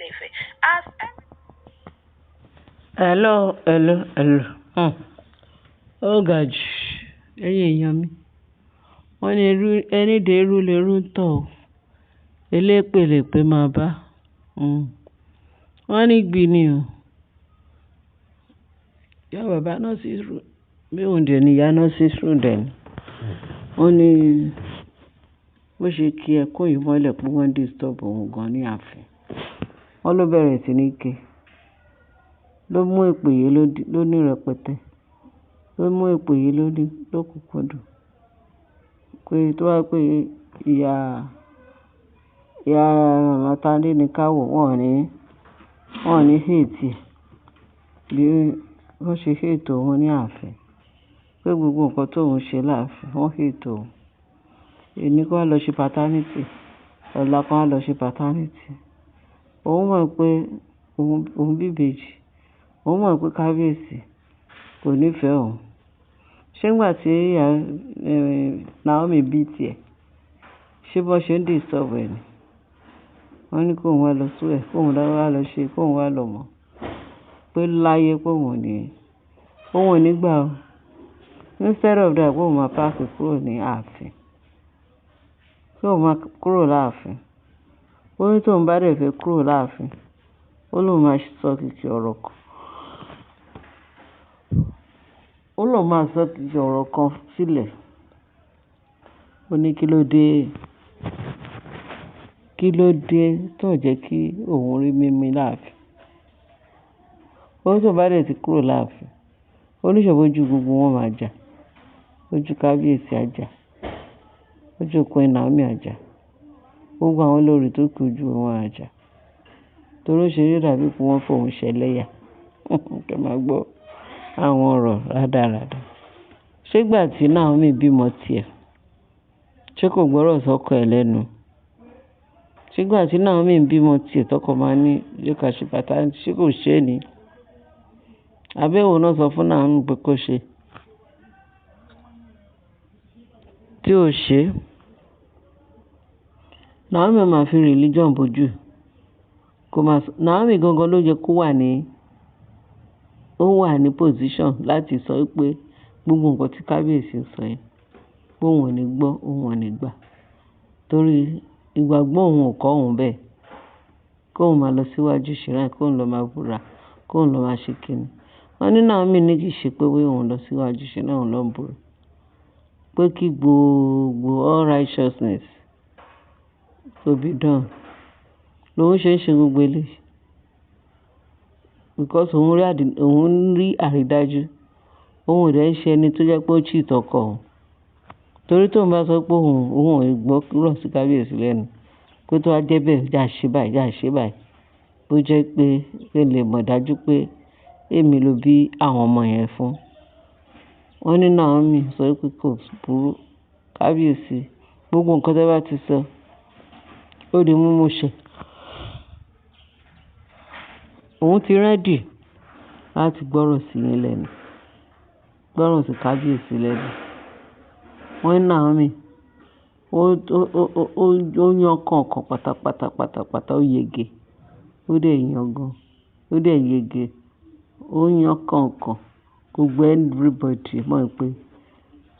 Ile-Ife. Hello. Ó ga jù, ẹ̀yin èèyàn mi. Wọ́n ní ẹni dé irú lèrú ń tọ̀ o. Elépèlépè máa bá. Wọ́n ní gbì ni o. Ìyá bàbá náà sì rú. Bí òun dẹ̀ ni ìyá náà sì sùn dẹ̀ ni. Wọ́n ní bó ṣe kí ẹkún yìí mọ́lẹ̀ pé wọ́n disturb òun gan ní ààfin. Wọ́n ló bẹ̀rẹ̀ sí ní ké. Ló mú èpè yìí ló ní rẹpẹtẹ. Ló mú èpè yìí lókùnkúndùn. Pé tó wá pé ìyá màmá Tádé ní káwò wọ́n ní hate ẹ̀. Bí wọ́n ṣe hate òun ní ààfin. Pé gbogbo nǹkan tóun ṣe láàfin wọ́n hate òun. Èní kó wá lọ ṣe paternity. Ọ̀la kan wá lọ ṣe paternity. Òun mọ̀ pé òun bí ìbejì. Òun mọ̀ pé kábíyèsí kò nífẹ̀ẹ́ òun. Ṣé nígbà tí Naomi bí tiẹ̀, ṣé bó ṣe ń disturb ẹ̀ ni? Wọ́n ní kóun wá lọ sú ẹ̀, kóun wá lọ ṣe, kóun wá lọ mọ̀. Pé láyé pé òun ò ní gbà o. Instead of that, kóun máa pass kúrò ní ààfin. Kóun máa kúrò láàfin. Ó ní tóun bá dẹ̀ fẹ́ kúrò láàfin. Ó lóun máa sọ kìkì ọ̀rọ̀ kan. Ó lóun máa sọ kìkì ọ̀rọ̀ kan sílẹ̀. Ó ní kí ló dé tó jẹ́ kí òun rí mímí láàfin. Ó ní tóun bá dẹ̀ ti kúrò láàfin. Ó ní ṣòbò ojú gbogbo wọn máa jà. Ojú kábíyèsí àjà. Ojú Queen Naomi àjà. Gbogbo àwọn olórí tó kù ojú wọn àjà. Torí ó ṣe rí dàbí pé wọ́n fòun ṣẹlẹ́yà. Kẹ́ máa gbọ́ àwọn ọ̀rọ̀ rádaràda. Ṣé ìgbà tí Naomi bímọ tiẹ̀, ṣé kò gbọ́rọ̀ sọ́kọ ẹ̀ lẹ́nu? Ṣé ìgbà tí Naomi bímọ tiẹ̀ tọkọ máa ní yóò ká ṣe paternity, ṣé kò ṣe é ni? Àbẹ́wò náà sọ fún Naomi pé kó ṣe. Tí ò ṣe, Naomi máa fi religion bojú. Naomi gangan ló yẹ kó wà ní position láti sọ pé gbogbo nǹkan tí kábíyèsí sọ yẹn pé òun ò ní gbọ́, òun ò ní gbà. Torí ìgbàgbọ́ òun ò kọ́ òun bẹ́ẹ̀. Kóun máa lọ síwájú shrine, kóun lọ máa búra, kóun lọ máa ṣe kíni. Wọ́n ní Naomi ní kì í ṣe pé òun lọ síwájú shrine, òun lọ ń búra. Pé kí gbogbo all righteousness will be done. Lòun ṣe ń ṣe gbogbo eléyìí. Because òun rí àrídájú. Òun ò dẹ̀ ń ṣe ẹni tó jẹ́ pé ó cheat ọkọ òun. Torí tóun bá sọ pé òun ò gbọ́ rọ̀ sí kábíyèsí lẹ́nu. Pé tó wá jẹ́ bẹ́ẹ̀, jà ṣe báyìí. Bó jẹ́ pé lè mọ̀ dájú pé èmi ló bí àwọn ọmọ yẹn fún. Wọ́n ní Naomi sọ pé kò burú. Kábíyèsí gbogbo nǹkan tó bá ti sọ ó di mímú ṣẹ. Òun ti ready láti gbọ́rọ̀ sí yín lẹ́nu. Gbọ́rọ̀ sí kábíyèsí lẹ́nu. Wọ́n ní Naomi ó yan kọ̀ọ̀kan pátápátá ó yege. Ó dẹ̀ yan gan. Ó dẹ̀ yege. Ó yan kọ̀ọ̀kan. Gbogbo everybody mọ̀ pé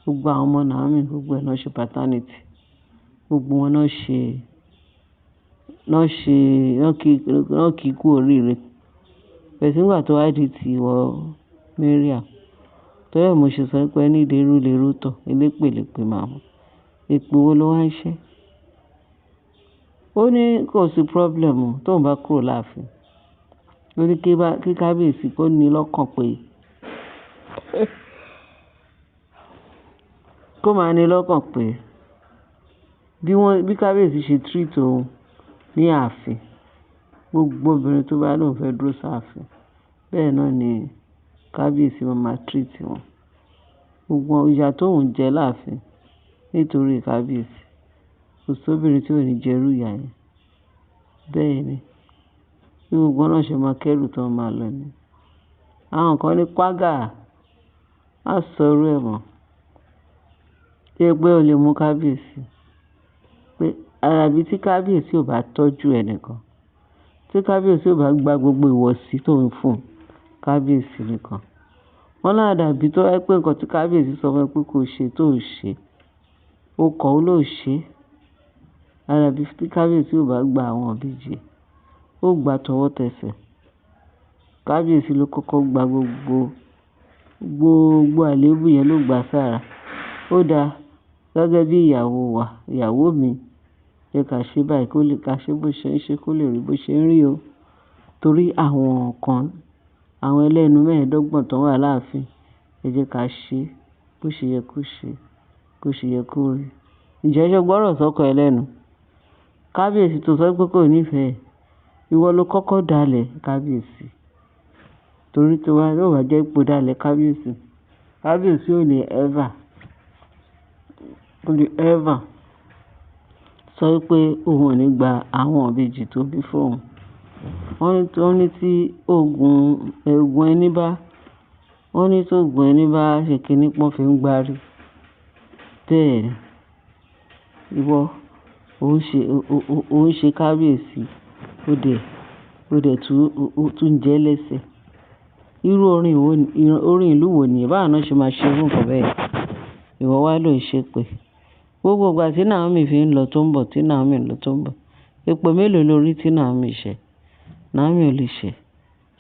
gbogbo àwọn ọmọ Naomi gbogbo ẹ̀ náà ṣe paternity. Gbogbo wọn náà kì í kú oríire. Bẹ̀sí nígbà tó wá di ti ìwọ Mariam. Torí ẹ̀ mo ṣe sọ pé ẹni dé irú lèrú tọ̀. Elépèlépè máa mọ̀. Èpè wo ló wá ń ṣe? Ó ní kò sí problem tóun bá kúrò láàfin. Ó ní kí kábíyèsí kó ní lọ́kàn pé kó máa ní lọ́kàn pé bí kábíyèsí ṣe treat òun ní ààfin, gbogbo obìnrin tó bá lóun fẹ́ dúró sáàfin, bẹ́ẹ̀ náà ni kábíyèsí máa treat wọn. Gbogbo ìyà tóun jẹ láàfin nítorí kábíyèsí, kò sóbìnrin tí ò ní jẹrú ìyà yẹn. Bẹ́ẹ̀ ni bí gbogbo náà ṣe máa kẹ́rù tó máa lọ ni. Àwọn kan ní págà á sọ orú ẹ̀ mọ́. Pé ó lè mú kábíyèsí. Pé àràbí tí kábíyèsí ò bá tọ́jú ẹnìkan, tí kábíyèsí ò bá gba gbogbo ìwọ̀sí tó ń fún kábíyèsí nìkan. Wọ́n lá dàbí tó jẹ́ pé nǹkan tí kábíyèsí sọ fún ẹ pé kó ṣe tó ò ṣe, ó kọ̀ ó lóò ṣe. Á dàbí tí kábíyèsí ò bá gba àwọn ìbejì, ó gbà tọwọ́ tẹsẹ̀. Kábíyèsí ló kọ́kọ́ gba gbogbo àléébù yẹn ló gbà sára. Ó dáa gẹ́gẹ́ bí ìyàwó wa, ìyàwó mi, jẹ́ ká ṣe báyìí kó lè ká ṣe bó ṣe ń ṣe kó lè rí bó ṣe ń rí o. Torí àwọn kan, àwọn ẹlẹ́nu mẹ́ẹ̀ẹ́dọ́gbọ̀n tó wà láàfin, ẹ jẹ́ ká ṣe bó ṣe yẹ kó ṣe, bó ṣe yẹ kó rí. Ǹjẹ́ ṣé o gbọ́rọ̀ sọ́kọ ẹ lẹ́nu? Kábíyèsí tó sọ pé kò nífẹ̀ẹ́, ìwọ ló kọ́kọ́ dalẹ̀ kábíyèsí. Torí tó bá jẹ́ ipò dalẹ̀ kábíyèsí, kábíyèsí ò lè ever sọ pé òun ò ní gba àwọn ìbejì tó bí fóun. Wọ́n ní tí oògùn ẹni bá ṣe kíní pọ́n fi ń gbárí. Bẹ́ẹ̀ ni, ìwọ ò ń ṣe kábíyèsí, ó dẹ̀ tún jẹ́ lẹ́sẹ̀. Irú orin ìlú wo nìyẹn? Báwo náà ṣe máa ṣe irú nǹkan bẹ́ẹ̀? Ìwọ wá ló ń ṣépè. Gbogbo ìgbà tí Naomi fi ń lọ tó ń bọ̀, tí Naomi ń lọ tó ń bọ̀, èpè mélòó lórí tí Naomi ṣẹ̀? Naomi ò lè ṣẹ̀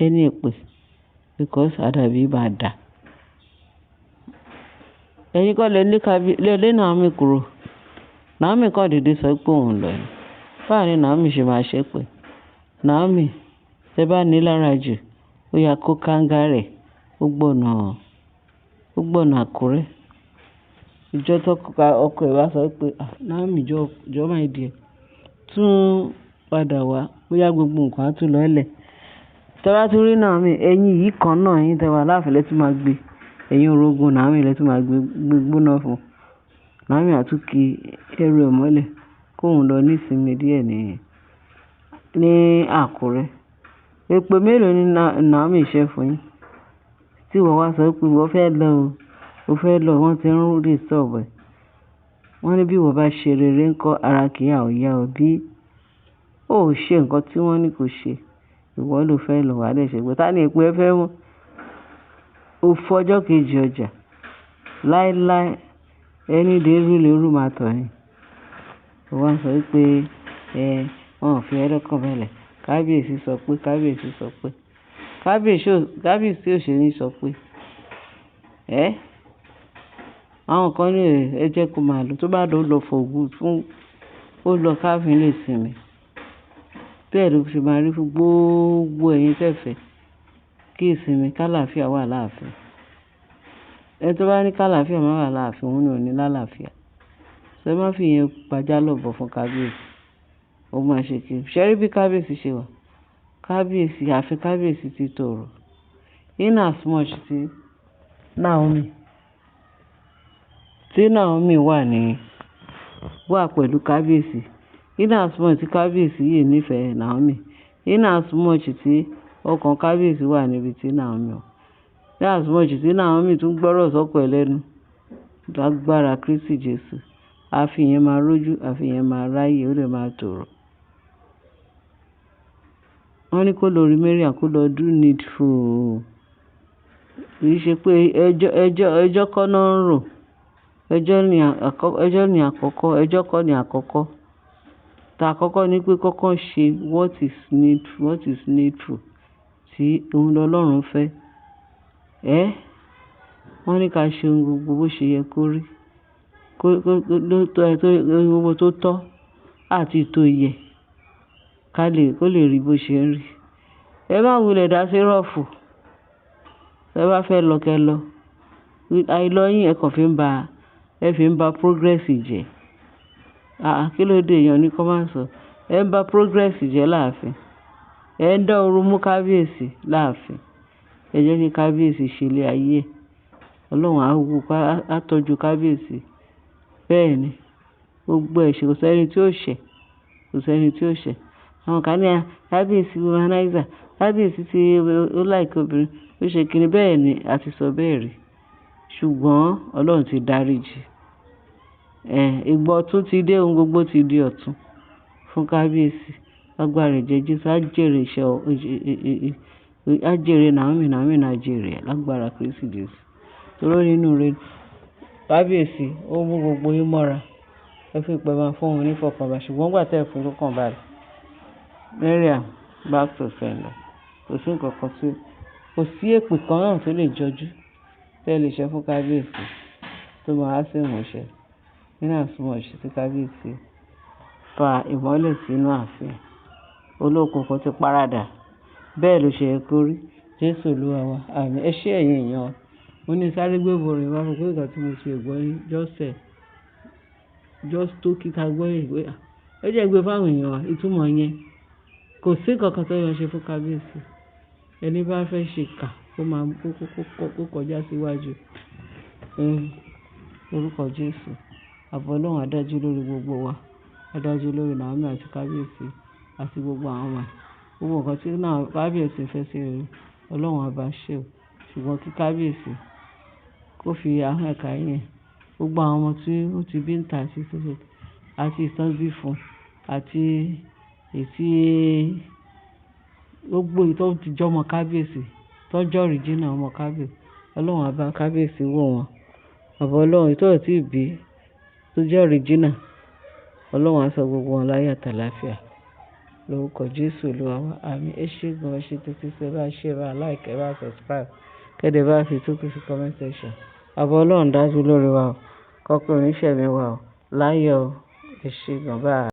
ẹni èpè because àdàbí máa dà. Ẹ̀yin kọ́ lẹ lé Naomi kúrò. Naomi kàn dédé sọ pé òun lọ ni. Báwo ni Naomi ṣe máa ṣépè? Naomi, tẹ bá ní lára jù, ó yá kó kánga rẹ̀, ó gbọ̀nà Àkúrẹ́. Ìjọ tó ọkọ ẹ̀ wá sọ pé, Naomi jọ máa di ẹ̀ tún padà wá, bóyá gbogbo nǹkan á tún lọ́lẹ̀. Tẹ bá tún rí Naomi, ẹ̀yin yìí kan náà yín tẹ wà láàfin lẹ́tún máa gbé. Ẹ̀yin orogún Naomi lẹ́tún máa gbé gbóná fún. Naomi á tún ki ẹrù ẹ̀ mọ́lẹ̀ kóun lọ ní ìsinmi díẹ̀ ní Àkúrẹ́. Èpè mélòó ni Naomi ṣẹ́ fún yín? Tí ìwọ wá sọ pé ìwọ fẹ́ lọ, wọ́n ti ń disturb ẹ̀. Wọ́n ní bí ìwọ bá ṣe rere ńkọ́ ara kì í yá ọ bí ó ṣe nǹkan tí wọ́n ní kó ṣe. Ìwọ ló fẹ́ lọ wá dẹ̀ ṣe pé ta ni èpè ẹ fẹ́ mú? Ó fọjọ́ kejì ọjà láéláé ẹni lérú máa tọ̀ ni. Ó wá sọ pé wọn ò fi ẹ́ lọ́kàn balẹ̀. Kábíyèsí sọ pé kábíyèsí ò ṣe ní sọ pé àwọn kan ní ẹ jẹ́ kó máa lọ tó bá lọ fògùn fún ó lọ káfíń lè sinmi. Bẹ́ẹ̀ ló ṣe máa rí fún gbogbo ẹ̀yin tẹ̀fẹ̀ kí ìsinmi kálàáfíà wà láàfin. Ẹ tó bá ní kálàáfíà má wà láàfin, òun ni ò ní lálàáfíà. Ṣé má fi yẹn gbajá lọ́bọ̀ fún kábíyèsí? Ó máa ṣe kí ṣẹ́rí bí kábíyèsí ṣe wà. Ààfin kábíyèsí ti tòrò. In as much tí Naomi wà pẹ̀lú kábíyèsí. In as much tí kábíyèsí yìí nífẹ̀ẹ́ Naomi. In as much tí ọkàn kábíyèsí wà níbi tí Naomi wà. In as much tí Naomi tún gbọ́rọ̀ sọ́kọ ẹ̀ lẹ́nu. Lágbára Kristi Jésù. Ààfin yẹn máa rójú, ààfin yẹn máa ráyè, ó lè máa tòrò. Wọ́n ní kó lọ rí Mariam kó lọ do needful. Kì í ṣe pé ẹjọ́ kọ́ náà ń rò. Ẹjọ́ kọ́ ni àkọ́kọ́. Ta àkọ́kọ́ ni pé kọ́kọ́ ṣe what is needful tí òun lọ́lọ́run fẹ́. Wọ́n ní ká ṣe ohun gbogbo bó ṣe yẹ kó rí. Gbogbo tó tọ́ àti tó yẹ kó lè rí bó ṣe ń rí. Ẹ má wulẹ̀ dá sí rọ̀fù. Ẹ bá fẹ́ lọ kẹ́ lọ. Àìlọ yín ẹ kàn fi ń ba progress jẹ́. Kí ló dé èèyàn ní kọ́ máa sọ? Ẹ ń ba progress jẹ́ láàfin. Ẹ ń dá oru mú kábíyèsí láàfin. Ẹ jẹ́ kí kábíyèsí ṣe ilé ayé. Ọlọ́run á tọ́jú kábíyèsí. Bẹ́ẹ̀ ni, gbogbo ẹ̀ṣẹ̀ kò sẹ́ni tí ó ṣẹ̀. Àwọn kan ní kábíyèsí womanizer, kábíyèsí tí ó like obìnrin, ó ṣe kíni bẹ́ẹ̀ ni a ti sọ bẹ́ẹ̀ rí. Ṣùgbọ́n Ọlọ́run ti dáríjì. Ìgbà ọ̀tún ti dé, ohun gbogbo ti di ọ̀tún fún kábíyèsí. lágbára ẹ̀jẹ̀ Jésù. Á jèrè iṣẹ́ á jèrè Naomi náà jèrè ẹ̀ lágbára Kristi Jésù. Torí nínú rẹ̀ kábíyèsí ó mú gbogbo yín mọ́ra. Ẹ fi pẹ́ máa fún òun ní ìfọ̀kànbalẹ̀, ṣùgbọ́n gbà tẹ́ ẹ̀ fún ìfọ̀kànbalẹ̀. Mariam back to sender. Kò sí nǹkan kan tí kò sí èpè kan náà tó lè jọjú tẹ́ ẹ lè ṣe fún kábíyèsí tó máa sí ìmúṣẹ. Nínú àsomọ̀ṣe tí kábíyèsí fa ìmọ́lẹ̀ sínú ààfin. Olókùnkùn ti paradà. Bẹ́ẹ̀ ló ṣe yẹ kó rí. Jésù Olúwa wa. Àmín. Ẹ ṣé ẹ̀yin èèyàn. Mo ní sáré gbé borin wá fún pé nǹkan tí mo fi gbọ́ yín just tó kíta gbọ́ yín pé ẹ jẹ́ gbé fáwọn èèyàn wa ìtumọ̀ yẹn. Kò sí nǹkan kan tó yẹ ṣe fún kábíyèsí. Ẹni bá fẹ́ ṣe kà kó kọjá síwájú. Orúkọ Jésù. Ààbò Ọlọ́run á dájú lórí gbogbo wa. Á dájú lórí Naomi àti kábíyèsí àti gbogbo àwọn ọmọ ẹ̀. Gbogbo nǹkan tí kábíyèsí fẹ́ sí rere Ọlọ́run á bá ṣe o. Ṣùgbọ́n kí kábíyèsí kó fi ahọ́n ẹ̀ka yẹn gbogbo àwọn ọmọ tí ó ti bí ń ta àti ìtàn bí fún àti èsì gbogbo ìtọ́ ti jọ ọmọ kábíyèsí tọ́jọ́ original ọmọ kábíyèsí Ọlọ́run á bá kábíyèsí wò wọ́n. Ààbò Ọlọ́run ìtọ́ tí ì bí tó jẹ́ original Ọlọ́run á sọ gbogbo wọn láyé àtàlàáfíà. Lórúkọ Jésù Olúwa wa. Àmín. Ẹ ṣé gan, ẹ ṣé títí ṣe bá share, bá like, bá subscribe. Kẹ́dẹ̀ bá fi túkú sí comment section. Ààbò Ọlọ́run dájú lórí wa o. Kọ́kọ́ oníṣẹ́ mi wa o. Láyọ̀ o. Ẹ ṣé gan báyìí.